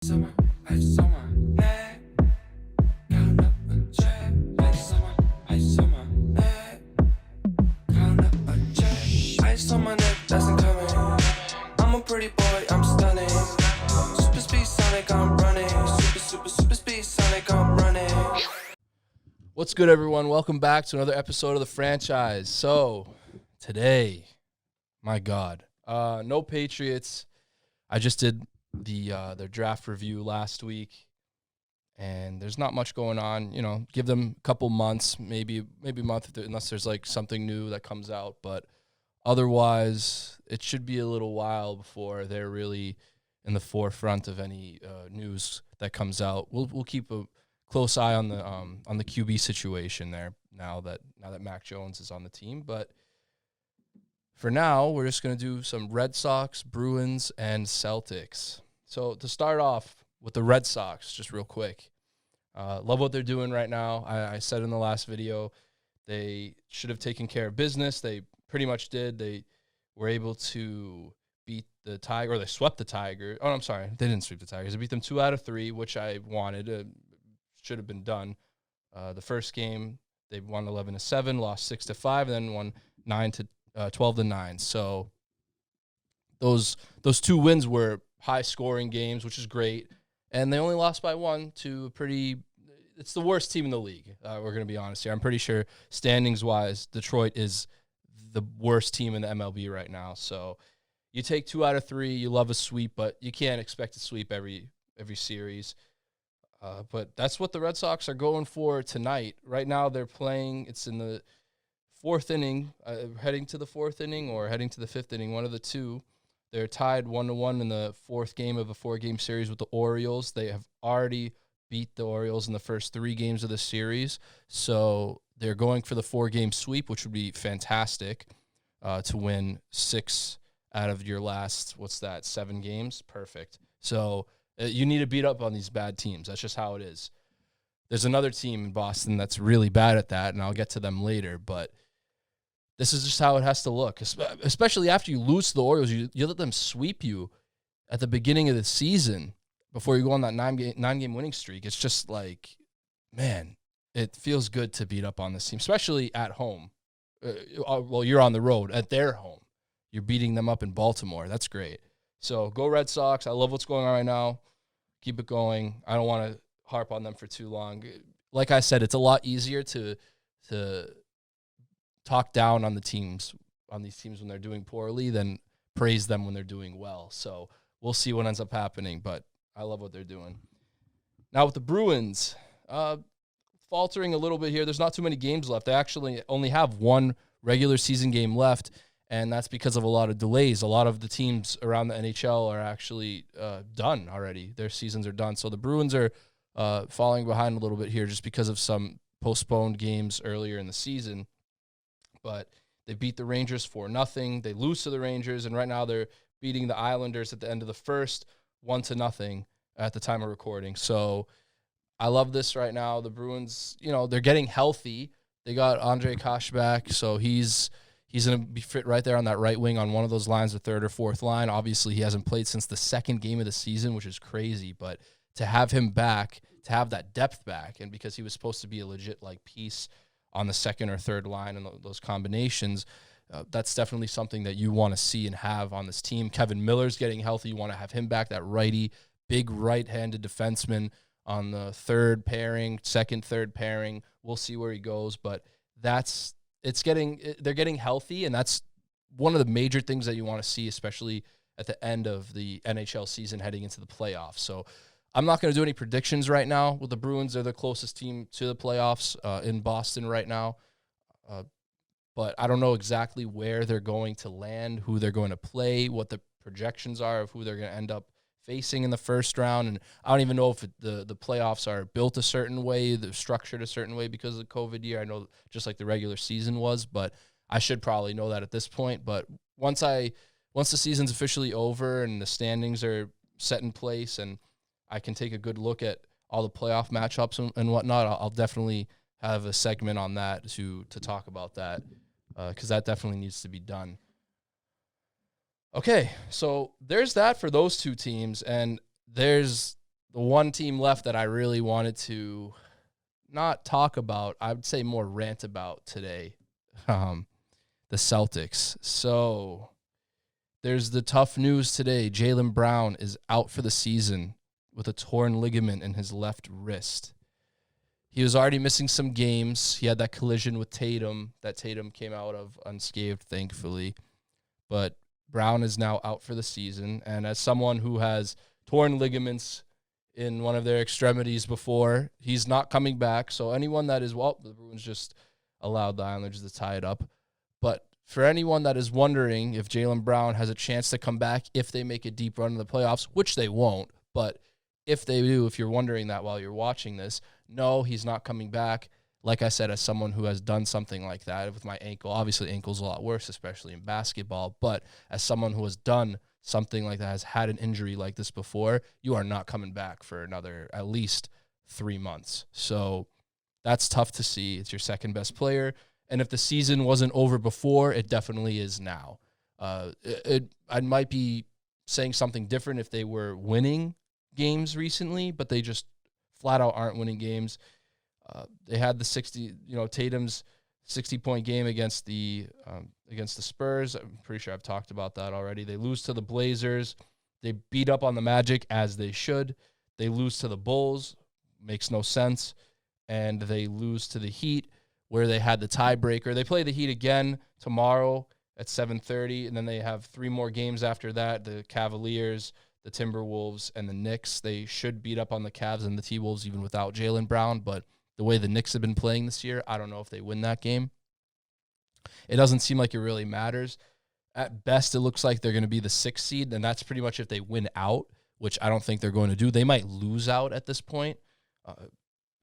Summer, ice on my neck. Count up a check. Ice on my neck. Count up a check. Ice on my neck, that's incoming. I'm a pretty boy, I'm stunning. Super speed Sonic, I'm running. Super speed Sonic, I'm running. What's good, everyone? Welcome back to another episode of the franchise. So, today, my God, no Patriots. I just did their draft review last week, and there's not much going on. You know, give them a couple months, maybe a month, unless there's like something new that comes out. But otherwise, it should be a little while before they're really in the forefront of any news that comes out. We'll keep a close eye on the QB situation there now that Mac Jones is on the team. But for now, we're just going to do some Red Sox, Bruins, and Celtics. So to start off with the Red Sox, just real quick, love what they're doing right now. I said in the last video they should have taken care of business. They pretty much did. They were able to beat the Tiger, or they swept the Tiger. Oh, I'm sorry. They didn't sweep the Tigers. They beat them 2 out of 3, which I wanted. Should have been done. The first game, they won 11-7, lost 6-5, and then won 12-9. So those 2 wins were high-scoring games, which is great. And they only lost by 1 to a pretty – it's the worst team in the league. We're going to be honest here. I'm pretty sure standings-wise, Detroit is the worst team in the MLB right now. So you take 2 out of 3. You love a sweep, but you can't expect to sweep every series. But that's what the Red Sox are going for tonight. Right now they're playing – it's in the 4th inning, heading to the 4th inning or heading to the 5th inning, one of the two. They're tied 1-1 in the 4th game of a 4-game series with the Orioles. They have already beat the Orioles in the first 3 games of the series. So they're going for the 4-game sweep, which would be fantastic to win 6 out of your last, 7 games? Perfect. So you need to beat up on these bad teams. That's just how it is. There's another team in Boston that's really bad at that, and I'll get to them later, but this is just how it has to look, especially after you lose to the Orioles. You let them sweep you at the beginning of the season before you go on that 9-game winning streak. It's just like, man, it feels good to beat up on this team, especially at home. Well, you're on the road at their home. You're beating them up in Baltimore. That's great. So go Red Sox. I love what's going on right now. Keep it going. I don't want to harp on them for too long. Like I said, it's a lot easier to talk down on these teams when they're doing poorly than praise them when they're doing well. So we'll see what ends up happening, but I love what they're doing. Now with the Bruins, faltering a little bit here. There's not too many games left. They actually only have 1 regular season game left, and that's because of a lot of delays. A lot of the teams around the NHL are actually done already. Their seasons are done. So the Bruins are falling behind a little bit here just because of some postponed games earlier in the season. But they beat the Rangers 4-0. They lose to the Rangers, and right now they're beating the Islanders at the end of the first 1-0 at the time of recording. So I love this right now. The Bruins, they're getting healthy. They got Andre Kosh back, so he's going to be fit right there on that right wing on one of those lines, the third or fourth line. Obviously, he hasn't played since the 2nd game of the season, which is crazy. But to have him back, to have that depth back, and because he was supposed to be a legit piece on the 2nd or 3rd line and those combinations, that's definitely something that you want to see and have on this team. Kevin Miller's getting healthy. You want to have him back, that righty, big right-handed defenseman on the 3rd pairing, 2nd, 3rd pairing. We'll see where he goes, but they're getting healthy, and that's one of the major things that you want to see, especially at the end of the NHL season heading into the playoffs. So I'm not going to do any predictions right now with the Bruins. They're the closest team to the playoffs in Boston right now. But I don't know exactly where they're going to land, who they're going to play, what the projections are of who they're going to end up facing in the first round. And I don't even know if the playoffs are built a certain way, they're structured a certain way because of the COVID year. I know just like the regular season was, but I should probably know that at this point. But once the season's officially over and the standings are set in place and I can take a good look at all the playoff matchups and whatnot, I'll definitely have a segment on that to talk about that because that definitely needs to be done. Okay, so there's that for those 2 teams, and there's the one team left that I really wanted to not talk about, I would say more rant about today, the Celtics. So there's the tough news today. Jaylen Brown is out for the season with a torn ligament in his left wrist. He was already missing some games. He had that collision with Tatum that Tatum came out of unscathed, thankfully. But Brown is now out for the season. And as someone who has torn ligaments in one of their extremities before, he's not coming back. So anyone that is, well, the Bruins just allowed the Islanders to tie it up. But for anyone that is wondering if Jaylen Brown has a chance to come back if they make a deep run in the playoffs, which they won't, but if they do, if you're wondering that while you're watching this, no, he's not coming back. Like I said, as someone who has done something like that with my ankle, obviously ankle's a lot worse, especially in basketball, but as someone who has done something like that, has had an injury like this before, you are not coming back for another at least 3 months. So that's tough to see. It's your second best player. And if the season wasn't over before, it definitely is now. I might be saying something different if they were winning games recently, but they just flat out aren't winning games. They had the Tatum's 60-point game against the Spurs. I'm pretty sure I've talked about that already. They lose to the Blazers. They beat up on the Magic as they should. They lose to the Bulls. Makes no sense. And they lose to the Heat, where they had the tiebreaker. They play the Heat again tomorrow at 7:30, and then they have 3 more games after that. The Cavaliers, the Timberwolves, and the Knicks. They should beat up on the Cavs and the T-Wolves even without Jaylen Brown, but the way the Knicks have been playing this year, I don't know if they win that game. It doesn't seem like it really matters. At best, it looks like they're going to be the 6th seed, and that's pretty much if they win out, which I don't think they're going to do. They might lose out at this point.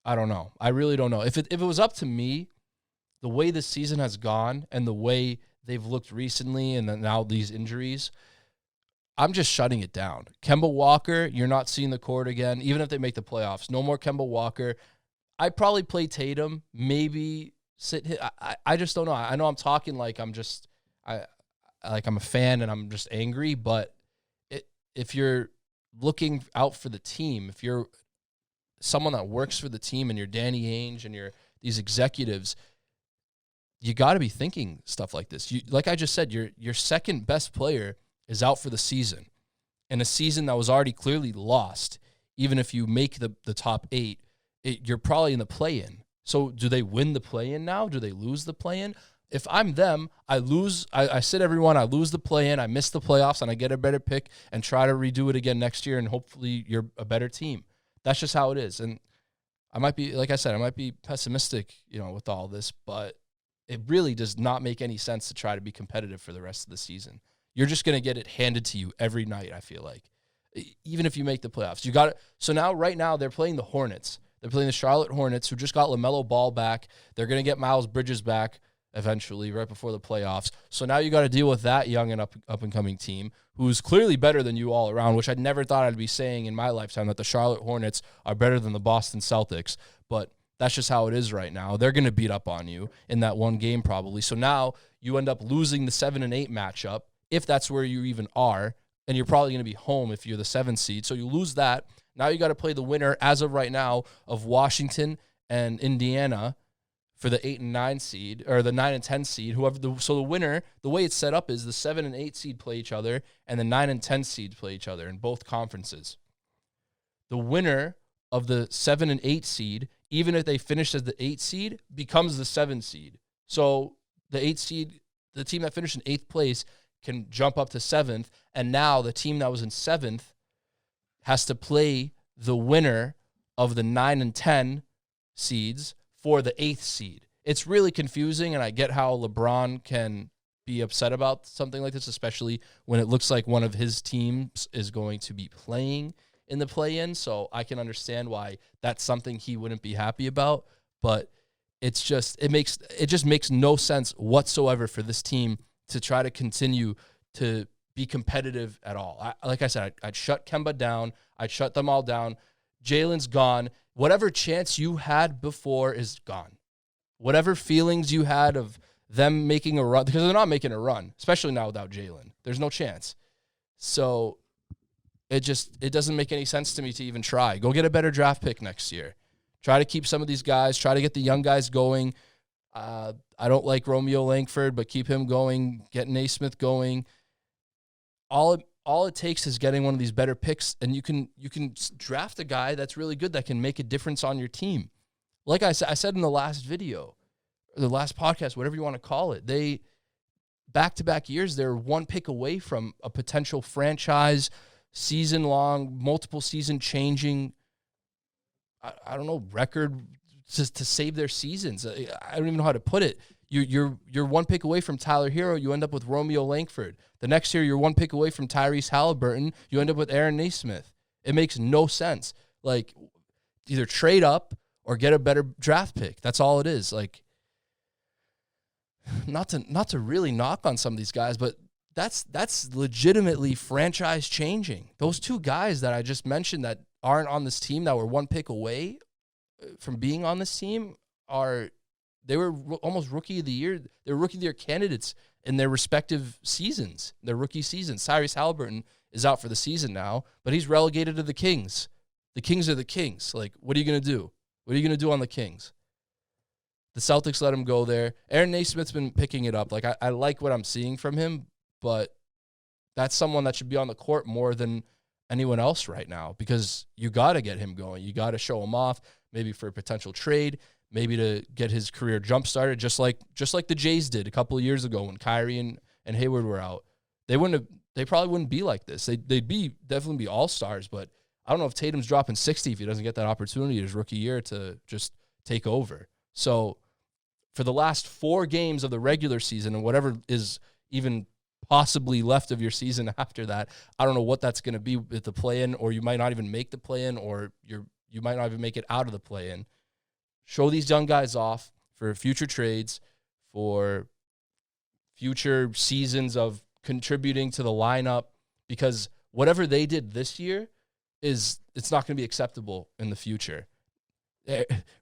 I don't know. I really don't know. If it was up to me, the way this season has gone and the way they've looked recently and then now these injuries, I'm just shutting it down. Kemba Walker, you're not seeing the court again, even if they make the playoffs. No more Kemba Walker. I'd probably play Tatum, maybe sit. I just don't know. I know I'm talking like I'm a fan and I'm just angry, but if you're looking out for the team, if you're someone that works for the team and you're Danny Ainge and you're these executives, you got to be thinking stuff like this. Like I just said, your second best player is out for the season, in a season that was already clearly lost. Even if you make the top 8, you're probably in the play-in. So do they win the play-in now? Do they lose the play-in? If I'm them, I lose. I sit everyone. I lose the play-in. I miss the playoffs, and I get a better pick and try to redo it again next year, and hopefully you're a better team. That's just how it is. And I might be, like I said, I might be pessimistic, with all this, but it really does not make any sense to try to be competitive for the rest of the season. You're just going to get it handed to you every night, I feel like, even if you make the playoffs. You got it. So now, right now, they're playing the Hornets. They're playing the Charlotte Hornets, who just got LaMelo Ball back. They're going to get Miles Bridges back eventually, right before the playoffs. So now you got to deal with that young and up-and-coming team, who's clearly better than you all around, which I never thought I'd be saying in my lifetime, that the Charlotte Hornets are better than the Boston Celtics. But that's just how it is right now. They're going to beat up on you in that one game probably. So now you end up losing the 7 and 8 matchup, if that's where you even are, and you're probably going to be home if you're the 7th seed. So you lose that. Now you got to play the winner, as of right now, of Washington and Indiana for the 8 and 9 seed, or the 9 and 10 seed. So the winner, the way it's set up is the 7 and 8 seed play each other, and the 9 and 10 seed play each other in both conferences. The winner of the 7 and 8 seed, even if they finish as the 8 seed, becomes the 7 seed. So the 8 seed, the team that finished in 8th place, can jump up to 7th, and now the team that was in 7th has to play the winner of the 9 and 10 seeds for the 8th seed. It's really confusing, and I get how LeBron can be upset about something like this, especially when it looks like one of his teams is going to be playing in the play-in, so I can understand why that's something he wouldn't be happy about, but it just makes no sense whatsoever for this team to try to continue to be competitive at all. Like I said, I'd shut Kemba down. I'd shut them all down. Jaylen's gone. Whatever chance you had before is gone. Whatever feelings you had of them making a run, because they're not making a run, especially now without Jaylen. There's no chance. So it doesn't make any sense to me to even try. Go get a better draft pick next year. Try to keep some of these guys. Try to get the young guys going. I don't like Romeo Langford, but keep him going. Get Naismith going. All it takes is getting one of these better picks, and you can draft a guy that's really good that can make a difference on your team. Like I said in the last video, or the last podcast, whatever you want to call it, they back-to-back years, they're one pick away from a potential franchise, season-long, multiple season changing, I don't know, record to save their seasons. I don't even know how to put it. You're one pick away from Tyler Hero. You end up with Romeo Langford. The next year, you're one pick away from Tyrese Halliburton. You end up with Aaron Naismith. It makes no sense. Like, either trade up or get a better draft pick. That's all it is. Like, not to really knock on some of these guys, but that's legitimately franchise changing. Those two guys that I just mentioned that aren't on this team, that were one pick away from being on this team, they were almost rookie of the year. They're rookie of the year candidates in their respective seasons, their rookie seasons. Tyrese Halliburton is out for the season now, but he's relegated to the Kings. The Kings are the Kings. Like, what are you going to do? What are you going to do on the Kings? The Celtics let him go there. Aaron Naismith's been picking it up. Like, I like what I'm seeing from him, but that's someone that should be on the court more than anyone else right now, because you got to get him going. You got to show him off, maybe for a potential trade, maybe to get his career jump started, just like the Jays did a couple of years ago when Kyrie and Hayward were out. They probably wouldn't be like this. They'd definitely be all-stars, but I don't know if Tatum's dropping 60 if he doesn't get that opportunity his rookie year to just take over. So for the last 4 games of the regular season and whatever is even possibly left of your season after that, I don't know what that's going to be with the play-in, or you might not even make the play-in, or you might not even make it out of the play-in. Show these young guys off for future trades, for future seasons of contributing to the lineup, because whatever they did this year it's not going to be acceptable in the future.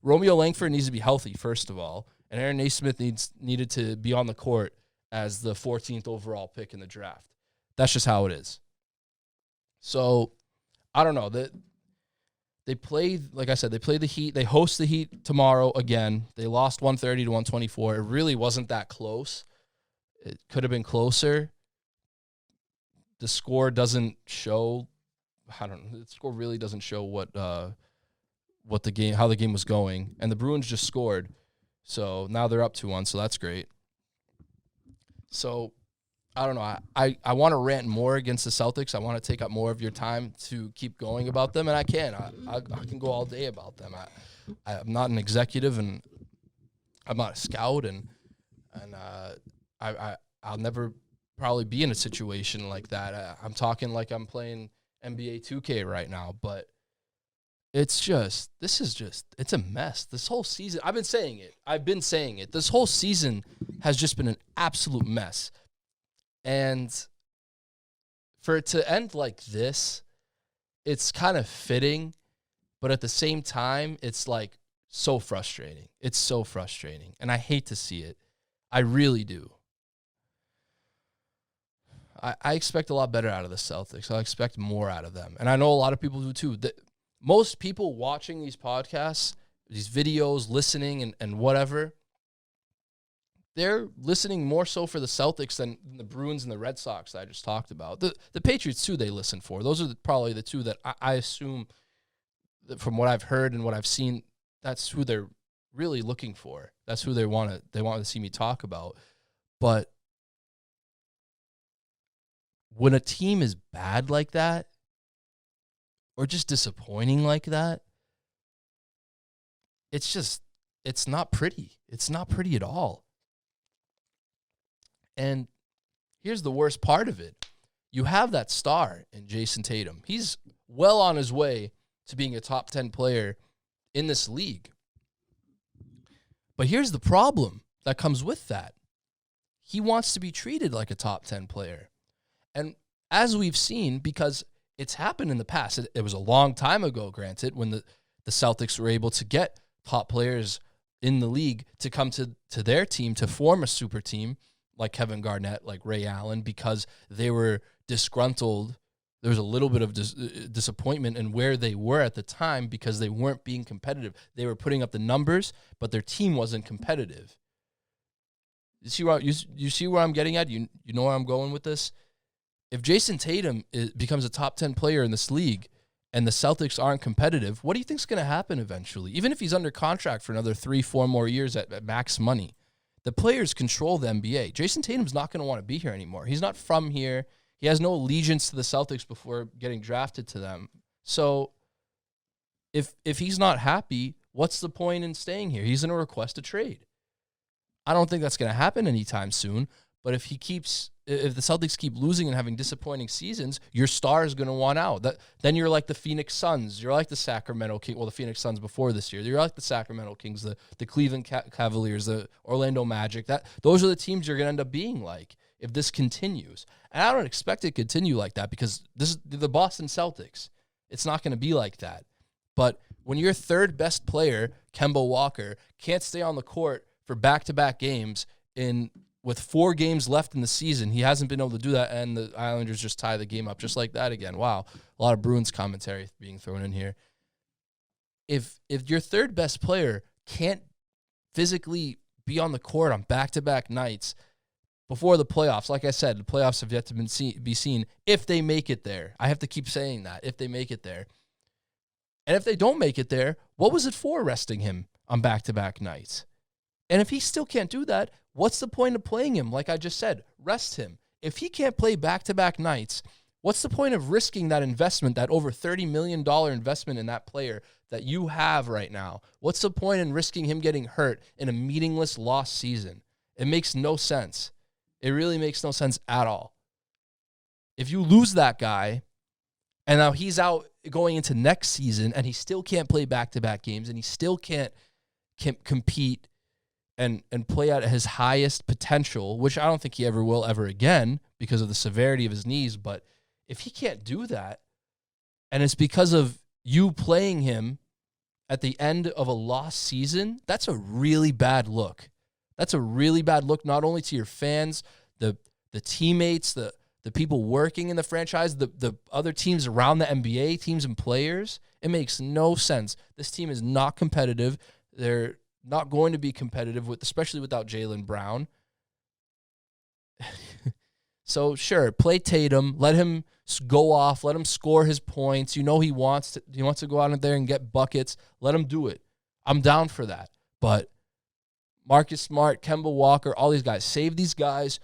Romeo Langford needs to be healthy, first of all, and Aaron Naismith needed to be on the court as the 14th overall pick in the draft. That's just how it is. So, I don't know. They play, like I said, they play the Heat. They host the Heat tomorrow again. They lost 130 to 124. It really wasn't that close. It could have been closer. The score doesn't show. The score really doesn't show how the game was going. And the Bruins just scored. So now they're up 2-1, so that's great. So, I don't know. I want to rant more against the Celtics. I want to take up more of your time to keep going about them, and I can. I can go all day about them. I'm not an executive, and I'm not a scout, and I'll never probably be in a situation like that. I'm talking like I'm playing NBA 2K right now, but it's a mess. This whole season, I've been saying it. This whole season has just been an absolute mess. And for it to end like this, it's kind of fitting, but at the same time, it's like so frustrating. It's so frustrating, and I hate to see it. I really do. I expect a lot better out of the Celtics. I expect more out of them, and I know a lot of people do too. Most people watching these podcasts, these videos, listening and whatever, they're listening more so for the Celtics than the Bruins and the Red Sox that I just talked about. The Patriots, too, they listen for. Those are probably the two that I assume, that from what I've heard and what I've seen, that's who they're really looking for. That's who they want to see me talk about. But when a team is bad like that, or just disappointing like that, it's not pretty. It's not pretty at all. And here's the worst part of it. You have that star in Jayson Tatum. He's well on his way to being a top 10 player in this league. But here's the problem that comes with that. He wants to be treated like a top 10 player. And as we've seen, because it's happened in the past, it was a long time ago, granted, when the Celtics were able to get top players in the league to come to their team to form a super team, like Kevin Garnett, like Ray Allen, because they were disgruntled. there was a little bit of disappointment in where they were at the time because they weren't being competitive. They were putting up the numbers, but their team wasn't competitive. You see where I'm getting at? You know where I'm going with this? If Jayson Tatum becomes a top 10 player in this league and the Celtics aren't competitive, what do you think is going to happen eventually? Even if he's under contract for another 3-4 more years at max money, the players control the NBA. Jayson Tatum's not going to want to be here anymore. He's not from here. He has no allegiance to the Celtics before getting drafted to them. So if he's not happy, what's the point in staying here? He's going to request a trade. I don't think that's going to happen anytime soon, but if the Celtics keep losing and having disappointing seasons, your star is going to want out. Then you're like the Phoenix Suns. You're like the Sacramento Kings. Well, the Phoenix Suns before this year. You're like the Sacramento Kings, the Cleveland Cavaliers, the Orlando Magic. Those are the teams you're going to end up being like if this continues. And I don't expect it to continue like that because this is the Boston Celtics. It's not going to be like that. But when your third best player, Kemba Walker, can't stay on the court for back-to-back games with 4 games left in the season, he hasn't been able to do that, and the Islanders just tie the game up just like that again. Wow, a lot of Bruins commentary being thrown in here. If your third best player can't physically be on the court on back-to-back nights before the playoffs, like I said, the playoffs have yet to be seen if they make it there. I have to keep saying that, if they make it there. And if they don't make it there, what was it for resting him on back-to-back nights? And if he still can't do that, what's the point of playing him? Like I just said, rest him. If he can't play back-to-back nights, what's the point of risking that investment, that over $30 million investment in that player that you have right now? What's the point in risking him getting hurt in a meaningless lost season? It makes no sense. It really makes no sense at all. If you lose that guy, and now he's out going into next season, and he still can't play back-to-back games, and he still can't compete and play at his highest potential, which I don't think he ever will ever again because of the severity of his knees. But if he can't do that, and it's because of you playing him at the end of a lost season, that's a really bad look. That's a really bad look, not only to your fans, the teammates, the people working in the franchise, the other teams around the NBA, teams and players. It makes no sense. This team is not competitive. They're not going to be competitive, especially without Jaylen Brown. So, sure, play Tatum. Let him go off. Let him score his points. You know he wants to go out there and get buckets. Let him do it. I'm down for that. But Marcus Smart, Kemba Walker, all these guys, save these guys.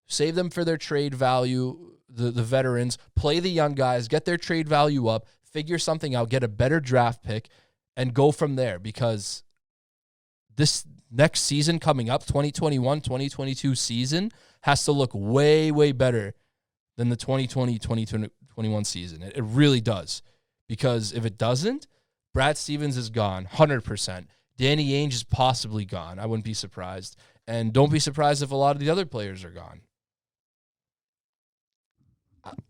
Save them for their trade value, the veterans. Play the young guys. Get their trade value up. Figure something out. Get a better draft pick and go from there because this next season coming up, 2021-2022 season, has to look way, way better than the 2020-2021 season. It really does. Because if it doesn't, Brad Stevens is gone, 100%. Danny Ainge is possibly gone. I wouldn't be surprised. And don't be surprised if a lot of the other players are gone.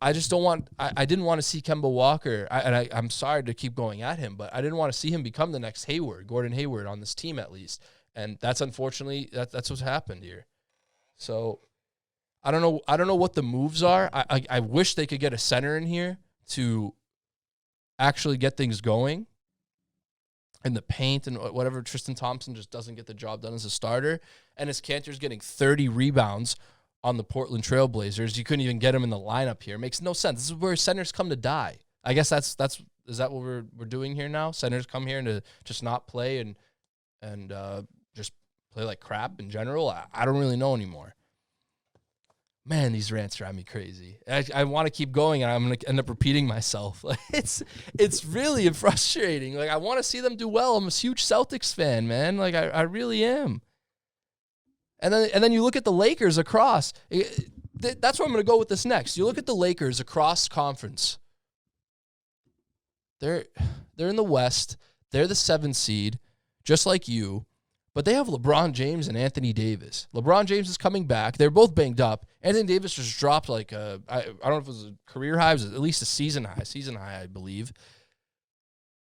I just don't want – I didn't want to see Kemba Walker, I'm sorry to keep going at him, but I didn't want to see him become the next Gordon Hayward on this team at least. And that's unfortunately – that's what's happened here. So I don't know what the moves are. I wish they could get a center in here to actually get things going in the paint and whatever. Tristan Thompson just doesn't get the job done as a starter. And as Cantor's getting 30 rebounds on the Portland Trailblazers, you couldn't even get him in the lineup here. It makes no sense. This is where centers come to die. I guess is that what we're doing here now? Centers come here to just not play and just play like crap in general? I don't really know anymore. Man, these rants drive me crazy. I want to keep going, and I'm going to end up repeating myself. Like, it's really frustrating. Like, I want to see them do well. I'm a huge Celtics fan, man. Like, I really am. And then you look at the Lakers across. That's where I'm going to go with this next. You look at the Lakers across conference. They're in the West. They're the 7th seed, just like you. But they have LeBron James and Anthony Davis. LeBron James is coming back. They're both banged up. Anthony Davis just dropped I don't know if it was a career high, it was at least a season high, I believe.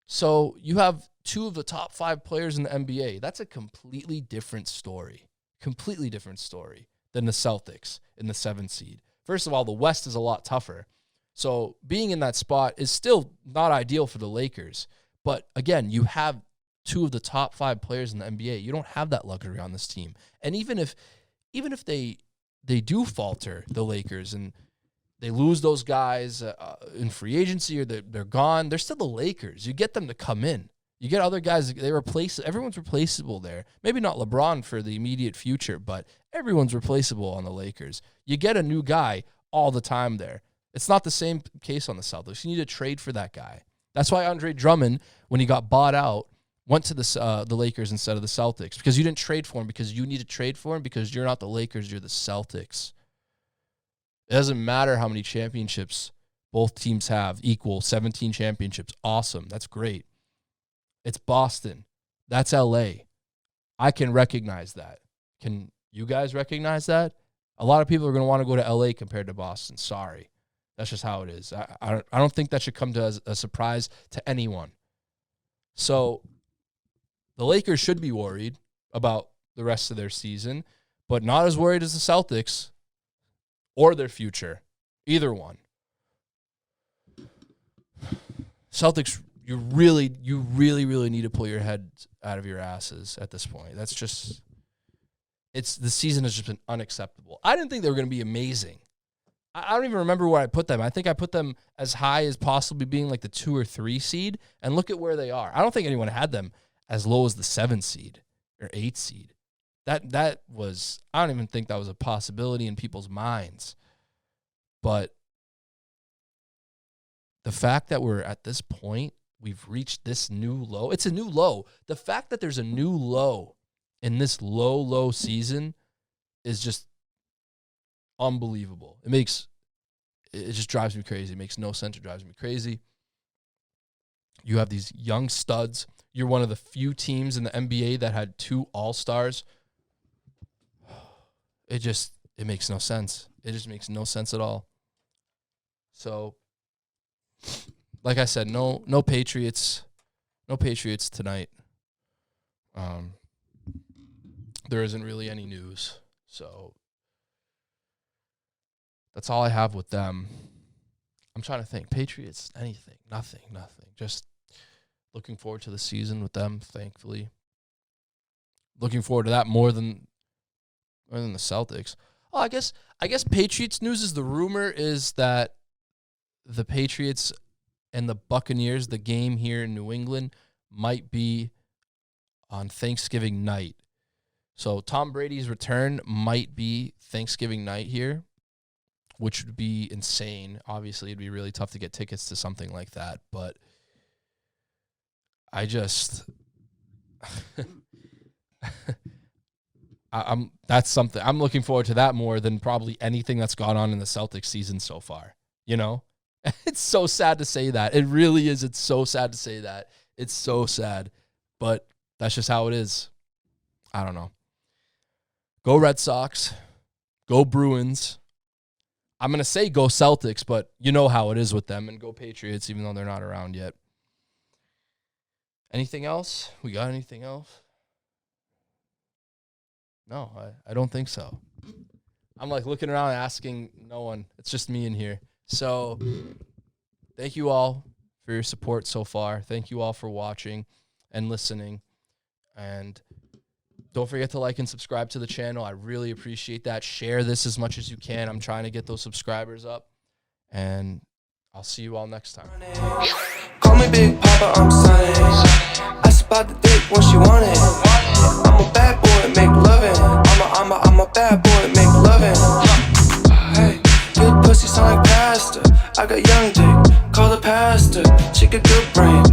So you have 2 of the top 5 players in the NBA. That's a completely different story than the Celtics in the 7th seed. First of all, the West is a lot tougher. So being in that spot is still not ideal for the Lakers. But again, you have two of the top 5 players in the NBA. You don't have that luxury on this team. And even if they do falter, the Lakers, and they lose those guys in free agency or they're gone, they're still the Lakers. You get them to come in. You get other guys, everyone's replaceable there. Maybe not LeBron for the immediate future, but everyone's replaceable on the Lakers. You get a new guy all the time there. It's not the same case on the Celtics. You need to trade for that guy. That's why Andre Drummond, when he got bought out, went to the Lakers instead of the Celtics, because you didn't trade for him because you need to trade for him because you're not the Lakers, you're the Celtics. It doesn't matter how many championships both teams have, equal 17 championships. Awesome. That's great. It's Boston. That's LA. I can recognize that. Can you guys recognize that? A lot of people are going to want to go to LA compared to Boston. Sorry. That's just how it is. I don't think that should come to a surprise to anyone. So the Lakers should be worried about the rest of their season, but not as worried as the Celtics or their future. Either one. Celtics, you really need to pull your head out of your asses at this point. That's just, the season has just been unacceptable. I didn't think they were going to be amazing. I don't even remember where I put them. I think I put them as high as possibly being like the 2 or 3 seed, and look at where they are. I don't think anyone had them as low as the 7 seed or 8 seed. That was, I don't even think that was a possibility in people's minds. But the fact that we're at this point, we've reached this new low. It's a new low. The fact that there's a new low in this low season is just unbelievable. It just drives me crazy. It makes no sense. It drives me crazy. You have these young studs. You're one of the few teams in the NBA that had 2 All-Stars. It makes no sense. It just makes no sense at all. So, like I said, no Patriots. No Patriots tonight. There isn't really any news. So, that's all I have with them. I'm trying to think. Patriots, anything. Nothing. Just looking forward to the season with them, thankfully. Looking forward to that more than the Celtics. Oh, I guess Patriots news is the rumor is that the Patriots and the Buccaneers, the game here in New England, might be on Thanksgiving night. So Tom Brady's return might be Thanksgiving night here, which would be insane. Obviously, it'd be really tough to get tickets to something like that, but I just that's something I'm looking forward to that more than probably anything that's gone on in the Celtics season so far. You know, it's so sad to say that. It really is. It's so sad to say that. It's so sad, but that's just how it is. I don't know. Go Red Sox. Go Bruins. I'm going to say go Celtics, but you know how it is with them, and go Patriots, even though they're not around yet. Anything else? We got anything else? No, I don't think so. I'm like looking around asking no one. It's just me in here. So thank you all for your support so far. Thank you all for watching and listening. And don't forget to like and subscribe to the channel. I really appreciate that. Share this as much as you can. I'm trying to get those subscribers up. And I'll see you all next time. Call me Big Papa, I'm Sonny. I spot the dick when she want it. I'm a bad boy, make lovin'. I'm a bad boy, make lovin'. Hey, good pussy sound like pastor. I got young dick, call the pastor. She got good brain,